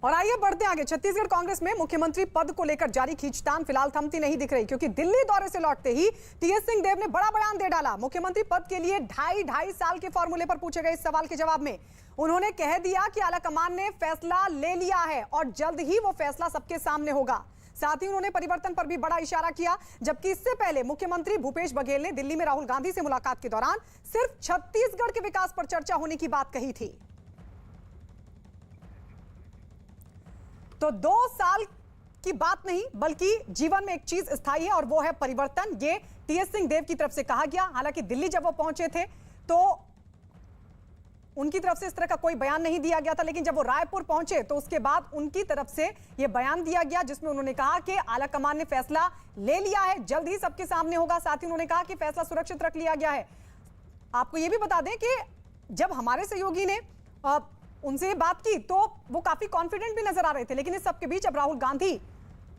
और आइए बढ़ते आगे। छत्तीसगढ़ कांग्रेस में मुख्यमंत्री पद को लेकर जारी खींचतान फिलहाल थमती नहीं दिख रही, क्योंकि दिल्ली दौरे से लौटते ही टीएस सिंहदेव ने बड़ा बयान दे डाला। मुख्यमंत्री पद के लिए ढाई साल के फॉर्मूले पर पूछे गए इस सवाल के जवाब में उन्होंने कह दिया कि आलाकमान ने फैसला ले लिया है और जल्द ही वो फैसला सबके सामने होगा। साथ ही उन्होंने परिवर्तन पर भी बड़ा इशारा किया, जबकि इससे पहले मुख्यमंत्री भूपेश बघेल ने दिल्ली में राहुल गांधी से मुलाकात के दौरान सिर्फ छत्तीसगढ़ के विकास पर चर्चा होने की बात कही थी। तो 2 साल की बात नहीं बल्कि जीवन में एक चीज स्थायी है और वो है परिवर्तन। ये टीएस सिंहदेव की तरफ से कहा गया। हालांकि दिल्ली जब वो पहुंचे थे तो उनकी तरफ से इस तरह का कोई बयान नहीं दिया गया था, लेकिन जब वो रायपुर पहुंचे तो उसके बाद उनकी तरफ से यह बयान दिया गया, जिसमें उन्होंने कहा कि आलाकमान ने फैसला ले लिया है, जल्द ही सबके सामने होगा। साथ ही उन्होंने कहा कि फैसला सुरक्षित रख लिया गया है। आपको यह भी बता दें कि जब हमारे सहयोगी ने उनसे बात की तो वो काफी कॉन्फिडेंट भी नजर आ रहे थे, लेकिन इस सबके बीच अब राहुल गांधी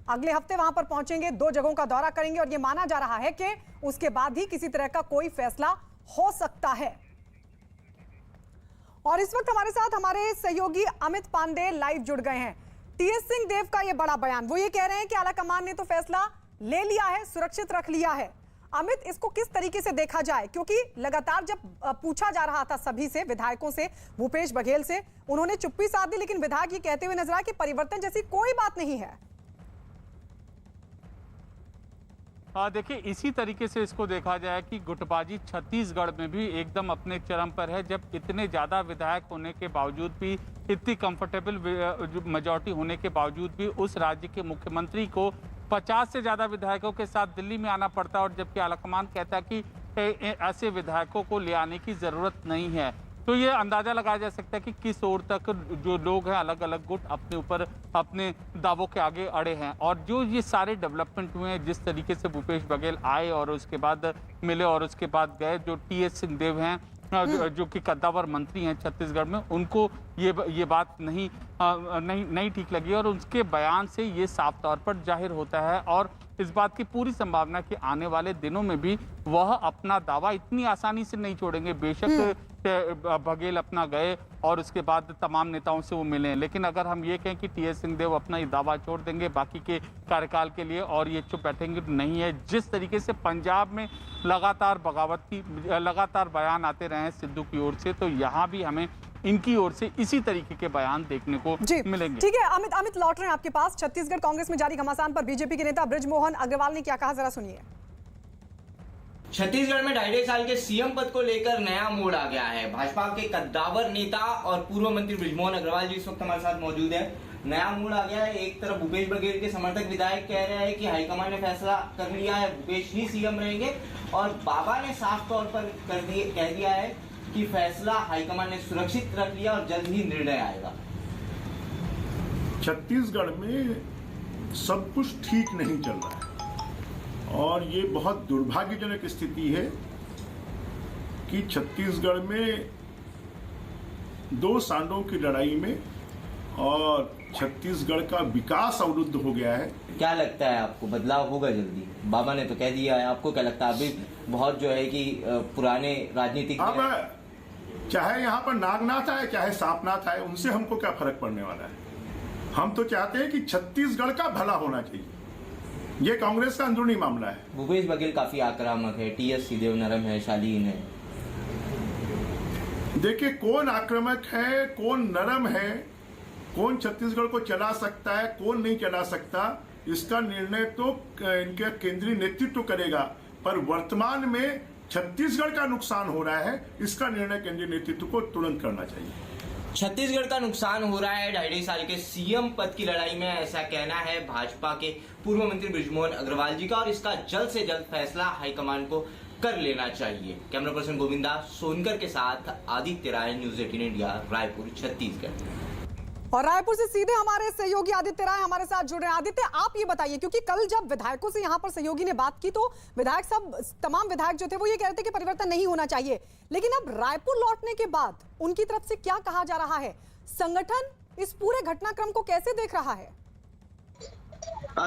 अगले हफ्ते वहां पर पहुंचेंगे, 2 जगहों का दौरा करेंगे और यह माना जा रहा है कि उसके बाद ही किसी तरह का कोई फैसला हो सकता है। और इस वक्त हमारे साथ हमारे सहयोगी अमित पांडे लाइव जुड़ गए हैं। टीएस सिंहदेव का यह बड़ा बयान, वो ये कह रहे हैं कि आलाकमान ने तो फैसला ले लिया है, सुरक्षित रख लिया है। अमित, इसको किस तरीके से देखा जाए, क्योंकि लगातार जब पूछा जा रहा था सभी से, विधायकों से, भूपेश बघेल से, उन्होंने चुप्पी साध दी, लेकिन विधायक ये कहते हुए नजर आए कि परिवर्तन जैसी कोई बात नहीं है। देखिए, इसी तरीके से इसको देखा जाए कि गुटबाजी छत्तीसगढ़ में भी एकदम अपने चरम पर है, जब इतने ज़्यादा विधायक होने के बावजूद भी, इतनी कंफर्टेबल मेजॉरिटी होने के बावजूद भी उस राज्य के मुख्यमंत्री को 50 से ज़्यादा विधायकों के साथ दिल्ली में आना पड़ता है, और जबकि आलाकमान कहता है कि ऐसे विधायकों को ले आने की ज़रूरत नहीं है। तो ये अंदाज़ा लगाया जा सकता है कि किस ओर तक जो लोग हैं, अलग अलग गुट अपने ऊपर अपने दावों के आगे अड़े हैं। और जो ये सारे डेवलपमेंट हुए हैं, जिस तरीके से भूपेश बघेल आए और उसके बाद मिले और उसके बाद गए, जो टीएस सिंहदेव हैं जो कि कद्दावर मंत्री हैं छत्तीसगढ़ में, उनको ये बात नहीं ठीक लगी और उसके बयान से ये साफ तौर पर जाहिर होता है। और इस बात की पूरी संभावना कि आने वाले दिनों में भी वह अपना दावा इतनी आसानी से नहीं छोड़ेंगे। बेशक बघेल अपना गए और उसके बाद तमाम नेताओं से वो मिले, लेकिन अगर हम ये कहें कि टीएस सिंहदेव अपना ये दावा छोड़ देंगे बाकी के कार्यकाल के लिए और ये चुप बैठेंगे, नहीं है। जिस तरीके से पंजाब में लगातार बगावत की लगातार बयान आते रहे हैं सिद्धू की ओर से, तो यहाँ भी हमें इनकी ओर से इसी तरीके के बयान देखने को मिलेंगे। ठीक है अमित लौट रहे हैं आपके पास। छत्तीसगढ़ कांग्रेस में जारी घमासान पर बीजेपी के नेता बृजमोहन अग्रवाल ने क्या कहा, जरा सुनिए। छत्तीसगढ़ में 2.5 साल के सीएम पद को लेकर नया मोड़ आ गया है। भाजपा के कद्दावर नेता और पूर्व मंत्री बृजमोहन अग्रवाल जी इस वक्त हमारे साथ मौजूद है। नया मोड़ आ गया है। एक तरफ भूपेश बघेल के समर्थक विधायक कह रहे हैं कि हाईकमान ने फैसला कर लिया है, भूपेश ही सीएम रहेंगे, और बाबा ने साफ तौर पर कह दिया है कि फैसला हाईकमान ने सुरक्षित रख लिया और जल्द ही निर्णय आएगा। छत्तीसगढ़ में सब कुछ ठीक नहीं चल रहा है और ये बहुत दुर्भाग्यजनक स्थिति है कि छत्तीसगढ़ में 2 सालों की लड़ाई में और छत्तीसगढ़ का विकास अवरुद्ध हो गया है। क्या लगता है आपको, बदलाव होगा जल्दी? बाबा ने तो कह दिया है, आपको क्या लगता है? अभी बहुत जो है कि पुराने राजनीतिक, अब चाहे यहाँ पर नागनाथ आए चाहे सांपनाथ आए, उनसे हमको क्या फर्क पड़ने वाला है। हम तो चाहते हैं कि छत्तीसगढ़ का भला होना चाहिए। ये कांग्रेस का अंदरूनी मामला है। भूपेश बघेल काफी आक्रामक है, टीएस सिंहदेव नरम है, शालीन है। देखिए, कौन आक्रामक है, कौन नरम है, कौन छत्तीसगढ़ को चला सकता है, कौन नहीं चला सकता, इसका निर्णय तो इनका केंद्रीय नेतृत्व करेगा। पर वर्तमान में छत्तीसगढ़ का नुकसान हो रहा है, इसका निर्णय केंद्रीय नेतृत्व को तुरंत करना चाहिए। छत्तीसगढ़ का नुकसान हो रहा है 2.5 साल के सीएम पद की लड़ाई में, ऐसा कहना है भाजपा के पूर्व मंत्री बृजमोहन अग्रवाल जी का, और इसका जल्द से जल्द फैसला हाईकमान को कर लेना चाहिए। कैमरा पर्सन गोविंदा सोनकर के साथ आदित्य राय, न्यूज़ 18 इंडिया, रायपुर, छत्तीसगढ़। और रायपुर से सीधे हमारे सहयोगी आदित्य राय हमारे साथ जुड़ रहे हैं। आदित्य, आप ये बताइए, क्योंकि कल जब विधायकों से यहाँ पर सहयोगी ने बात की तो विधायक तमाम विधायक जो थे वो ये कह रहे थे कि परिवर्तन नहीं होना चाहिए, लेकिन अब रायपुर लौटने के बाद उनकी तरफ से क्या कहा जा रहा है? संगठन इस पूरे घटनाक्रम को कैसे देख रहा है?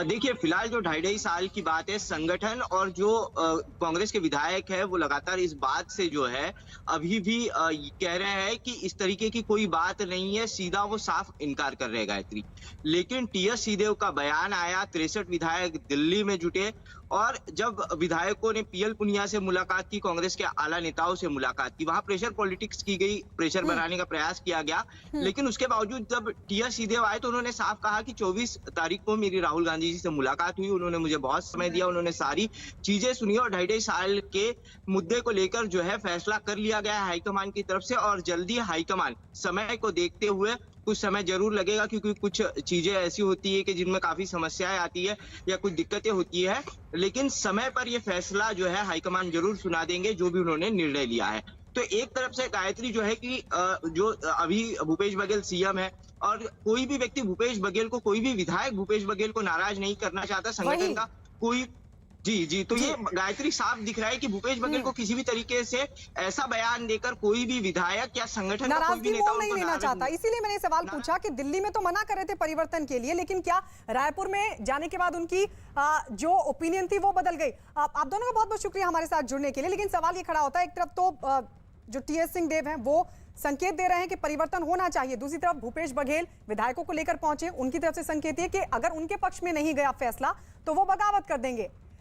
देखिए, फिलहाल जो 2.5 साल की बात है, संगठन और जो कांग्रेस के विधायक है वो लगातार इस बात से जो है अभी भी कह रहे हैं कि इस तरीके की कोई बात नहीं है, सीधा वो साफ इनकार कर रहे हैं गायत्री। लेकिन टीएस सिंहदेव का बयान आया, 63 विधायक दिल्ली में जुटे और जब विधायकों ने पीएल पुनिया से मुलाकात की, कांग्रेस के आला नेताओं से मुलाकात की, वहां प्रेशर पॉलिटिक्स की गई, प्रेशर बनाने का प्रयास किया गया। लेकिन उसके बावजूद जब टीएस सिंहदेव आए तो उन्होंने साफ कहा कि 24 तारीख को मेरी राहुल गांधी जी से मुलाकात हुई, उन्होंने मुझे बहुत समय दिया, उन्होंने सारी चीजें सुनी और 2.5 साल के मुद्दे को लेकर जो है फैसला कर लिया गया है हाईकमान की तरफ से। और जल्दी हाईकमान समय को देखते हुए, कुछ समय जरूर लगेगा क्योंकि कुछ चीजें ऐसी होती है कि जिनमें काफी समस्याएं आती है या कुछ दिक्कतें होती है, लेकिन समय पर यह फैसला जो है हाईकमान जरूर सुना देंगे जो भी उन्होंने निर्णय लिया है। तो एक तरफ से गायत्री जो है कि जो अभी भूपेश बघेल सीएम है और कोई भी व्यक्ति भूपेश बघेल को, कोई भी विधायक भूपेश बघेल को नाराज नहीं करना चाहता, संगठन का कोई जी तो ये गायत्री साफ दिख रहा है कि भूपेश बघेल को किसी भी तरीके से ऐसा बयान देकर कोई भी विधायक या संगठन का कोई भी नेता नहीं लेना चाहता। इसीलिए मैंने सवाल पूछा कि दिल्ली में तो मना कर रहे थे परिवर्तन के लिए, लेकिन क्या रायपुर में जाने के बाद उनकी जो ओपिनियन थी वो बदल गई? आप दोनों का बहुत बहुत शुक्रिया हमारे साथ जुड़ने के लिए। लेकिन सवाल ये खड़ा होता है, एक तरफ तो जो टीएस सिंहदेव हैं वो संकेत दे रहे हैं कि परिवर्तन होना चाहिए, दूसरी तरफ भूपेश बघेल विधायकों को लेकर पहुंचे, उनकी तरफ से संकेत है कि अगर उनके पक्ष में नहीं गया फैसला तो वो बगावत कर देंगे।